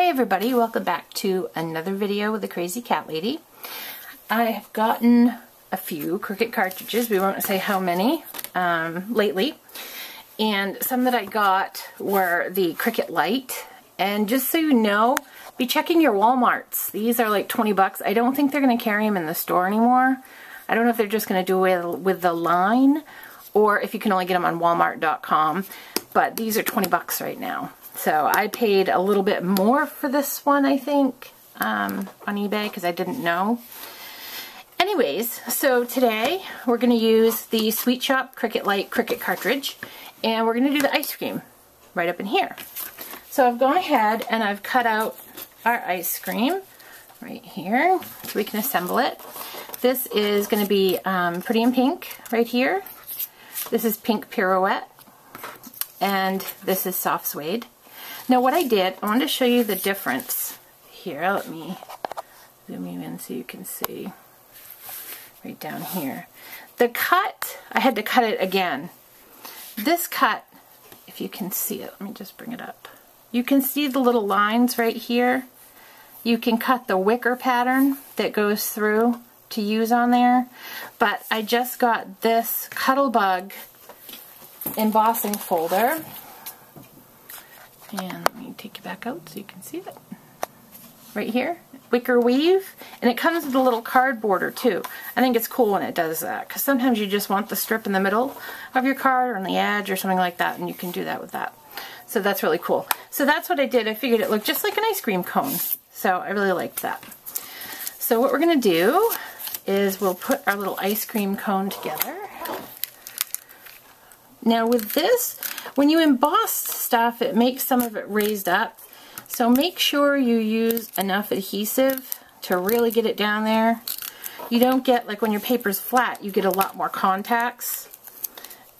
Hey everybody, welcome back to another video with the Crazy Cat Lady. I have gotten a few Cricut cartridges, we won't say how many, lately. And some that I got were the Cricut Lite. And just so you know, be checking your Walmarts. These are like 20 bucks. I don't think they're going to carry them in the store anymore. I don't know if they're just going to do away with the line or if you can only get them on walmart.com. But these are 20 bucks right now. So I paid a little bit more for this one, I think, on eBay because I didn't know. Anyways, so today we're going to use the Sweet Shop Cricut Lite Cricut cartridge, and we're going to do the ice cream right up in here. So I've gone ahead and I've cut out our ice cream right here so we can assemble it. This is going to be Pretty in Pink right here. This is Pink Pirouette, and this is Soft Suede. Now what I did, I wanted to show you the difference here. Let me zoom you in so you can see right down here. The cut, I had to cut it again. This cut, if you can see it, let me just bring it up. You can see the little lines right here. You can cut the wicker pattern that goes through to use on there. But I just got this Cuttlebug embossing folder. And let me take you back out so you can see it. Right here, wicker weave, and it comes with a little card border too. I think it's cool when it does that, because sometimes you just want the strip in the middle of your card or on the edge or something like that, and you can do that with that. So that's really cool. So that's what I did. I figured it looked just like an ice cream cone. So I really liked that. So what we're going to do is we'll put our little ice cream cone together. Now with this, when you emboss stuff, it makes some of it raised up. So make sure you use enough adhesive to really get it down there. You don't get, like when your paper's flat, you get a lot more contacts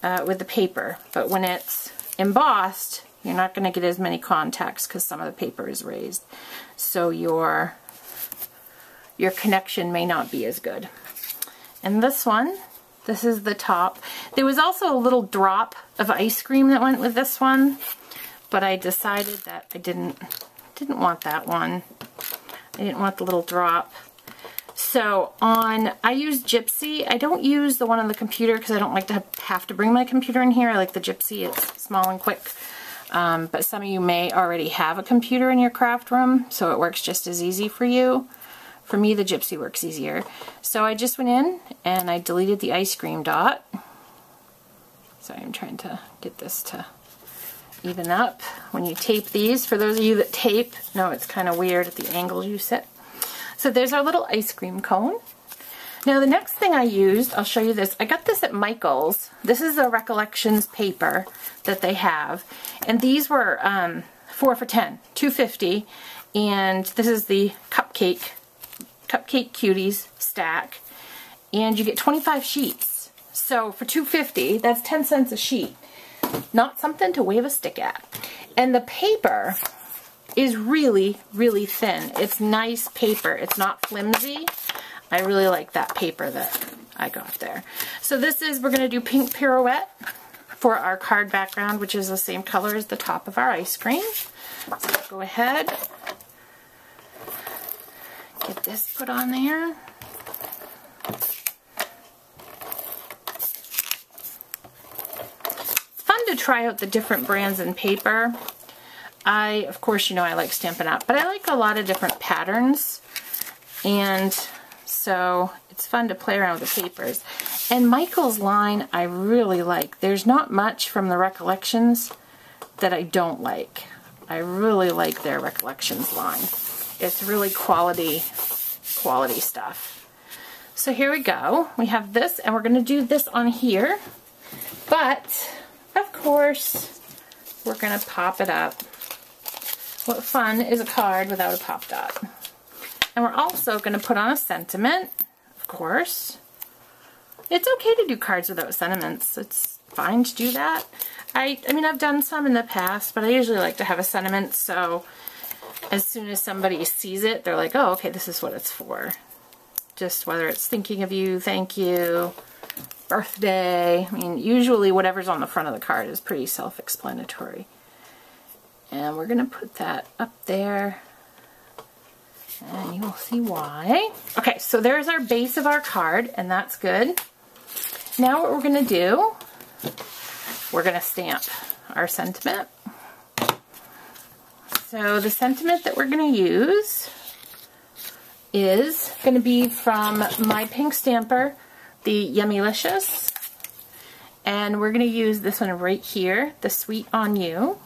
with the paper. But when it's embossed, you're not going to get as many contacts because some of the paper is raised. So your connection may not be as good. And this one, this is the top. There was also a little drop of ice cream that went with this one, but I decided that I didn't want that one. I didn't want the little drop. So I use Gypsy. I don't use the one on the computer because I don't like to have to bring my computer in here. I like the Gypsy. It's small and quick. But some of you may already have a computer in your craft room, so it works just as easy for you. For me, the Gypsy works easier. So I just went in and I deleted the ice cream dot. So I'm trying to get this to even up. When you tape these, for those of you that tape, know it's kind of weird at the angle you sit. So there's our little ice cream cone. Now the next thing I used, I'll show you this. I got this at Michael's. This is a Recollections paper that they have. And these were 4 for $10, $2.50. And this is the Cupcake Cuties stack, and you get 25 sheets. So for $2.50, that's 10 cents a sheet. Not something to wave a stick at. And the paper is really, really thin. It's nice paper. It's not flimsy. I really like that paper that I got there. So this is, we're going to do Pink Pirouette for our card background, which is the same color as the top of our ice cream. So go ahead. Get this put on there. It's fun to try out the different brands in paper. Of course, you know I like Stampin' Up, but I like a lot of different patterns. And so it's fun to play around with the papers. And Michael's line I really like. There's not much from the Recollections that I don't like. I really like their Recollections line. It's really quality stuff. So here we go. We have this, and we're going to do this on here. But, of course, we're going to pop it up. What fun is a card without a pop dot? And we're also going to put on a sentiment, of course. It's okay to do cards without sentiments. It's fine to do that. I mean, I've done some in the past, but I usually like to have a sentiment, so as soon as somebody sees it, they're like, oh, okay, this is what it's for. Just whether it's thinking of you, thank you, birthday. I mean, usually whatever's on the front of the card is pretty self-explanatory. And we're going to put that up there And you will see why. Okay, so there's our base of our card, and that's good. Now what we're gonna do, we're gonna stamp our sentiment. So the sentiment that we're gonna use is gonna be from my pink stamper, the Yummylicious. And we're gonna use this one right here, the Sweet on You.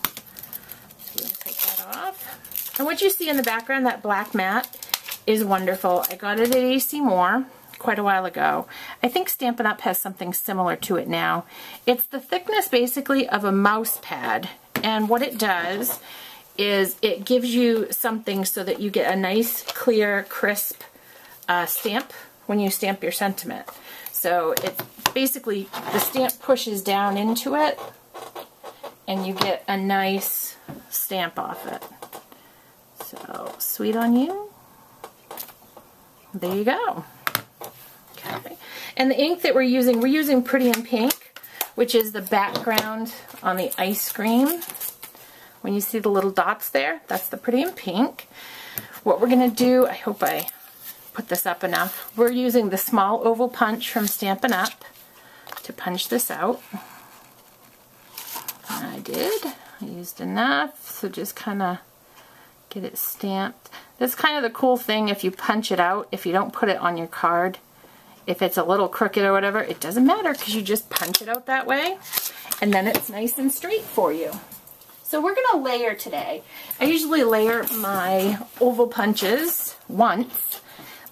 So we're gonna take that off. And what you see in the background, that black mat, is wonderful. I got it at AC Moore quite a while ago. I think Stampin' Up! Has something similar to it now. It's the thickness basically of a mouse pad, and what it does is it gives you something so that you get a nice, clear, crisp stamp when you stamp your sentiment. So it's basically, the stamp pushes down into it and you get a nice stamp off it. So, Sweet on You. There you go. Okay. And the ink that we're using Pretty in Pink, which is the background on the ice cream. When you see the little dots there, that's the Pretty in Pink. What we're gonna do, I hope I put this up enough. We're using the small oval punch from Stampin' Up! To punch this out. And I did. I used enough, so just kind of get it stamped. That's kind of the cool thing if you punch it out, if you don't put it on your card. If it's a little crooked or whatever, it doesn't matter because you just punch it out that way and then it's nice and straight for you. So we're going to layer today. I usually layer my oval punches once,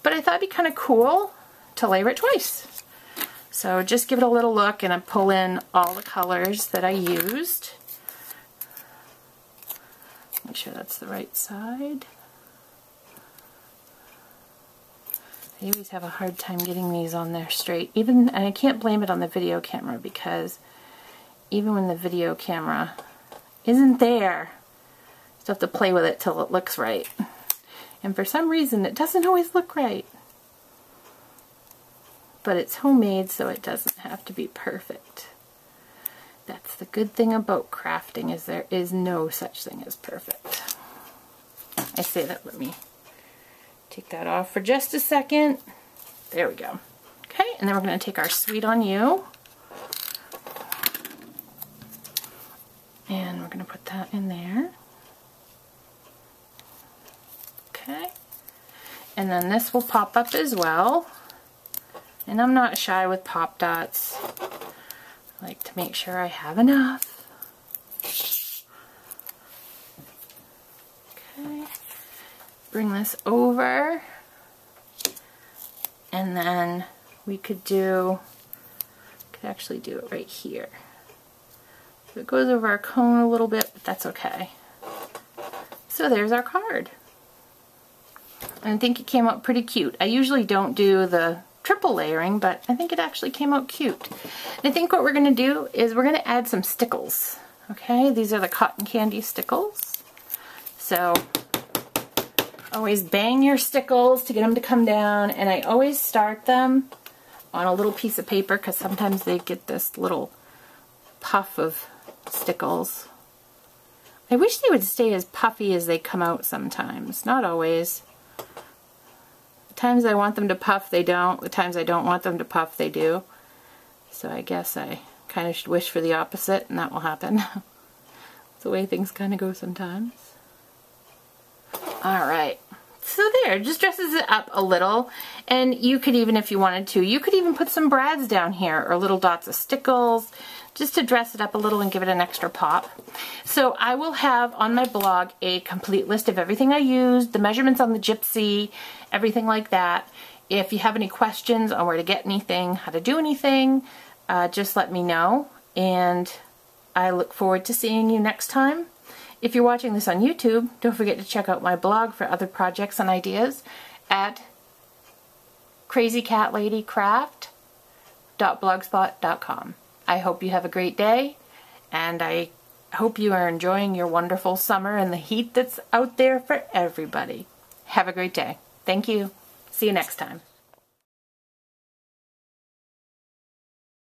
but I thought it'd be kind of cool to layer it twice. So just give it a little look and I pull in all the colors that I used. Make sure that's the right side. I always have a hard time getting these on there straight. And I can't blame it on the video camera because even when the video camera isn't there, you still have to play with it till it looks right. And for some reason it doesn't always look right. But it's homemade, so it doesn't have to be perfect. That's the good thing about crafting, is there is no such thing as perfect. I say that, let me take that off for just a second. There we go. Okay, and then we're going to take our Sweet on You. And we're going to put that in there. Okay. And then this will pop up as well. And I'm not shy with pop dots. I like to make sure I have enough. Okay. Bring this over. And then we could actually do it right here. So it goes over our cone a little bit, but that's okay. So there's our card. And I think it came out pretty cute. I usually don't do the triple layering, but I think it actually came out cute. And I think what we're going to do is we're going to add some stickles. Okay, these are the cotton candy stickles. So always bang your stickles to get them to come down, and I always start them on a little piece of paper because sometimes they get this little puff of stickles. I wish they would stay as puffy as they come out sometimes. Not always. The times I want them to puff, they don't. The times I don't want them to puff, they do. So I guess I kind of should wish for the opposite, and that will happen. It's the way things kind of go sometimes. Alright. So there, just dresses it up a little. And you could even, if you wanted to, you could even put some brads down here, or little dots of stickles, just to dress it up a little and give it an extra pop. So I will have on my blog a complete list of everything I used, the measurements on the Gypsy, everything like that. If you have any questions on where to get anything, how to do anything, just let me know. And I look forward to seeing you next time. If you're watching this on YouTube, don't forget to check out my blog for other projects and ideas at crazycatladycraft.blogspot.com. I hope you have a great day, and I hope you are enjoying your wonderful summer and the heat that's out there for everybody. Have a great day. Thank you. See you next time.